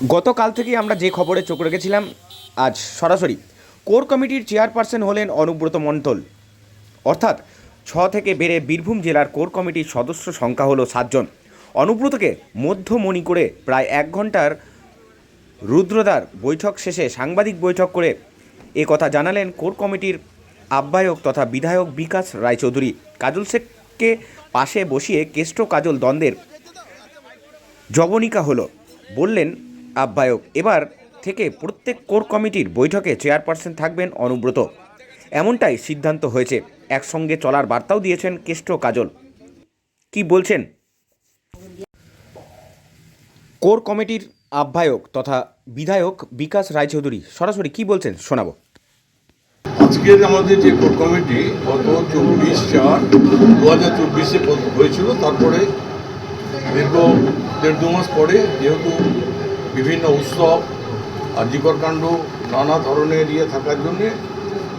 গতকাল থেকেই আমরা যে খবরে চোখ রেখেছিলাম, আজ সরাসরি কোর কমিটির চেয়ারপারসন হলেন অনুব্রত মণ্ডল। অর্থাৎ 6 থেকে বেড়ে বীরভূম জেলার কোর কমিটির সদস্য সংখ্যা হলো 7 জন। অনুব্রতকে মধ্যমণি করে প্রায় 1 ঘন্টার রুদ্রদ্বার বৈঠক শেষে সাংবাদিক বৈঠক করে এ কথা জানালেন কোর কমিটির আহ্বায়ক তথা বিধায়ক বিকাশ রায়চৌধুরী। কাজল শেখকে পাশে বসিয়ে কেষ্ট কাজল দ্বন্দ্বের জবনিকা হলো, বললেন আহ্বায়ক। এবার থেকে প্রত্যেক কোর কমিটির বৈঠকে চেয়ারপারসন থাকবেন অনুব্রত, এমনটাই সিদ্ধান্ত হয়েছে। একসঙ্গে চলার বার্তাও দিয়েছেন কেষ্ট কাজল। কি বলছেন কোর কমিটির আহ্বায়ক তথা বিধায়ক বিকাশ রায়চৌধুরী, সরাসরি কি বলছেন শোনাবো। আজকের আমাদের যে কোর কমিটি গত 24/4/2024 হয়েছিল, তারপরে দীর্ঘ 1.5 মাস পরে যেহেতু বিভিন্ন উৎসব আর্যিকর কাণ্ড নানা ধরনের থাকার জন্যে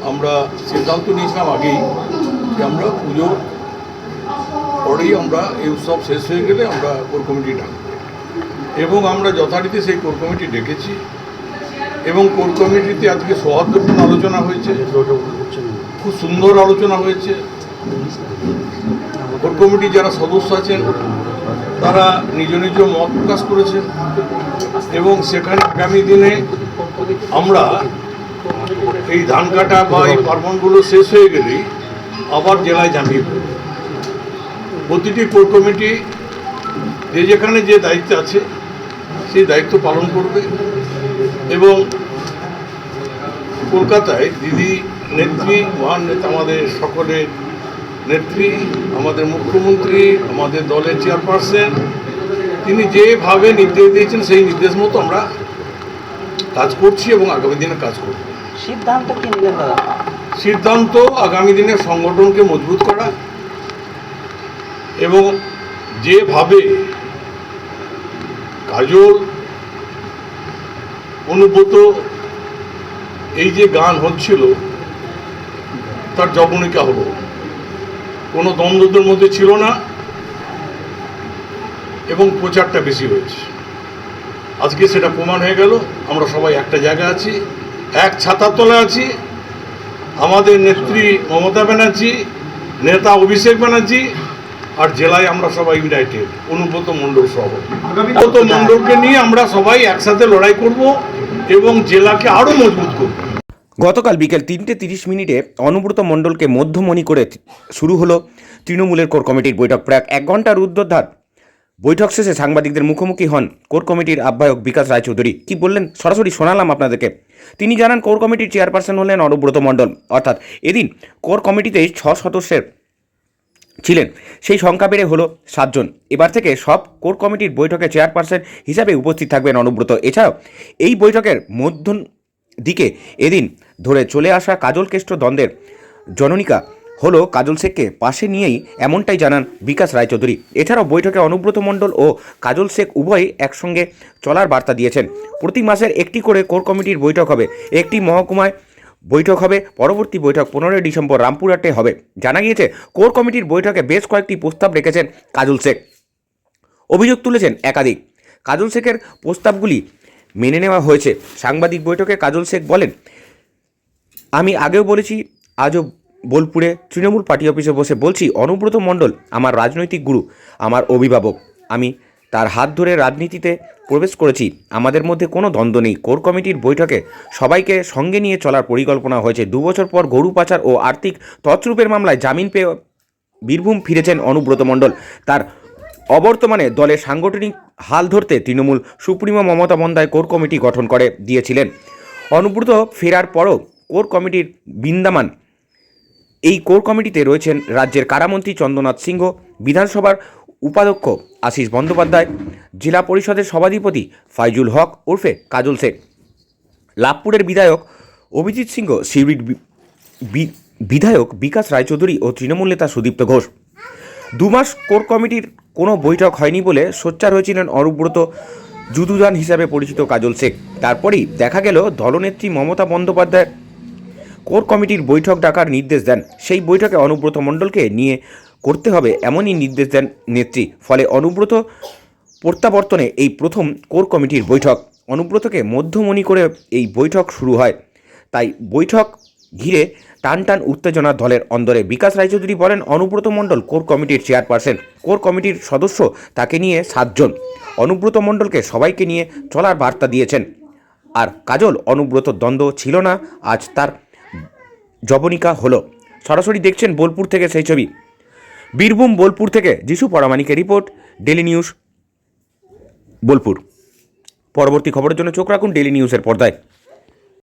আমরা সিদ্ধান্ত নিয়েছিলাম আগেই যে আমরা পুজোর পরেই আমরা এই উৎসব শেষ হয়ে গেলে আমরা কোর কমিটি ডাকব, এবং আমরা যথারীতি সেই কোর কমিটি ডেকেছি। এবং কোর কমিটিতে আজকে সৌহার্দ্যপূর্ণ আলোচনা হয়েছে, খুব সুন্দর আলোচনা হয়েছে। কোর কমিটির যারা সদস্য আছেন তারা নিজ নিজ মত প্রকাশ করেছেন, এবং সেখানে আগামী দিনে আমরা এই ধান কাটা বা এই পার্বণগুলো শেষ হয়ে গেলেই আবার জেলায় জানিয়ে দেব। প্রতিটি কোর কমিটি যে যেখানে যে দায়িত্ব আছে সেই দায়িত্ব পালন করবে। এবং কলকাতায় দিদি নেত্রী, মহান নেতা, আমাদের সকলের নেত্রী, আমাদের মুখ্যমন্ত্রী, আমাদের দলের চেয়ারপারসন, তিনি যেভাবে নির্দেশ দিয়েছেন সেই নির্দেশ মতো আমরা কাজ করছি এবং আগামী দিনে কাজ করব। সিদ্ধান্ত কি নিলেন দাদা? সিদ্ধান্ত আগামী দিনে সংগঠনকে মজবুত করা, এবং যেভাবে কাজল অনুব্রত এই যে গান হচ্ছিল তার জবনিকা হলো, কোনো দ্বন্দ্বদের মধ্যে ছিল না এবং প্রচারটা বেশি হয়েছে। আজকে সেটা প্রমাণ হয়ে গেল। আমরা সবাই একটা জায়গায় আছি, এক ছাতার তলায় আছি। আমাদের নেত্রী মমতা ব্যানার্জি, নেতা অভিষেক ব্যানার্জি, আর জেলায় আমরা সবাই ইউনাইটেড, অনুব্রত মণ্ডল সহ। অনুব্রত মণ্ডলকে নিয়ে আমরা সবাই একসাথে লড়াই করব এবং জেলাকে আরও মজবুত করব। গতকাল বিকেল 3:30 অনুব্রত মণ্ডলকে মধ্যমণি করে শুরু হলো তৃণমূলের কোর কমিটির বৈঠক। প্রায় 1 ঘন্টা রুদ্ধদ্বার বৈঠক শেষে সাংবাদিকদের মুখোমুখি হন কোর কমিটির আহ্বায়ক বিকাশ রায়চৌধুরী। কি বললেন সরাসরি শোনালাম আপনাদেরকে। তিনি জানান কোর কমিটির চেয়ারপারসন হলেন অনুব্রত মণ্ডল। অর্থাৎ এদিন কোর কমিটিতে 6 সদস্যের ছিলেন, সেই সংখ্যা বেড়ে হলো 7 জন। এবার থেকে সব কোর কমিটির বৈঠকে চেয়ারপারসন হিসাবে উপস্থিত থাকবেন অনুব্রত। এছাড়াও এই বৈঠকের মধ্য দিকে এদিন ধরে চলে আসা কাজল কেষ্ট দ্বন্দ্বের জননিকা হলো কাজল শেখকে পাশে নিয়েই, এমনটাই জানান বিকাশ রায়চৌধুরী। এছাড়াও বৈঠকে অনুব্রত মণ্ডল ও কাজল শেখ উভয়ই একসঙ্গে চলার বার্তা দিয়েছেন। প্রতি মাসের একটি করে কোর কমিটির বৈঠক হবে, একটি মহকুমায় বৈঠক হবে। পরবর্তী বৈঠক 15 ডিসেম্বর রামপুরহাটে হবে। জানা গিয়েছে কোর কমিটির বৈঠকে বেশ কয়েকটি প্রস্তাব রেখেছেন কাজল শেখ। অভিযোগ তুলেছেন একাধিক। কাজল শেখের প্রস্তাবগুলি মেনে নেওয়া হয়েছে। সাংবাদিক বৈঠকে কাজল শেখ বলেন, আমি আগেও বলেছি, আজও বোলপুরে তৃণমূল পার্টি অফিসে বসে বলছি, অনুব্রত মণ্ডল আমার রাজনৈতিক গুরু, আমার অভিভাবক। আমি তার হাত ধরে রাজনীতিতে প্রবেশ করেছি। আমাদের মধ্যে কোনো দ্বন্দ্ব নেই। কোর কমিটির বৈঠকে সবাইকে সঙ্গে নিয়ে চলার পরিকল্পনা হয়েছে। 2 বছর পর গরু পাচার ও আর্থিক তছরূপের মামলায় জামিন পেয়ে বীরভূম ফিরেছেন অনুব্রত মণ্ডল। তার অবর্তমানে দলের সাংগঠনিক হাল ধরতে Trinamool supremo Mamata Bandyopadhyay core committee গঠন করে দিয়েছিলেন। অনুব্রত ফেরার পরও কোর কমিটির বিন্দামান। এই কোর কমিটিতে রয়েছেন রাজ্যের কারামন্ত্রী চন্দ্রনাথ সিংহ, বিধানসভার উপাধ্যক্ষ আশিস বন্দ্যোপাধ্যায়, জেলা পরিষদের সভাধিপতি ফাইজুল হক ওরফে কাজল শেখ, লাভপুরের বিধায়ক অভিজিৎ সিংহ, সিউড়ির বিধায়ক বিকাশ রায়চৌধুরী ও তৃণমূল নেতা সুদীপ্ত ঘোষ। 2 মাস কোর কমিটির কোনো বৈঠক হয়নি বলে সোচ্চার হয়েছিলেন অনুব্রত যুদুদান হিসাবে পরিচিত কাজল শেখ। তারপরেই দেখা গেল দলনেত্রী মমতা বন্দ্যোপাধ্যায় কোর কমিটির বৈঠক ডাকার নির্দেশ দেন। সেই বৈঠকে অনুব্রত মণ্ডলকে নিয়ে করতে হবে এমনই নির্দেশ দেন নেত্রী। ফলে অনুব্রত প্রত্যাবর্তনে এই প্রথম কোর কমিটির বৈঠক। অনুব্রতকে মধ্যমণি করে এই বৈঠক শুরু হয়। তাই বৈঠক ঘিরে টান টান উত্তেজনা দলের অন্দরে। বিকাশ রায়চৌধুরী বলেন, অনুব্রত মণ্ডল কোর কমিটির চেয়ারপারসন, কোর কমিটির সদস্য তাকে নিয়ে 7 জন। অনুব্রত মণ্ডলকে সবাইকে নিয়ে চলার বার্তা দিয়েছেন। আর কাজল অনুব্রত দ্বন্দ্ব ছিল না, আজ তার জবনিকা হলো। সরাসরি দেখছেন বোলপুর থেকে সেই ছবি। বীরভূম বোলপুর থেকে যিশু পরামানিকের রিপোর্ট, ডেলি নিউজ বোলপুর। পরবর্তী খবরের জন্য চোখ রাখুন ডেলি নিউজের পর্দায়।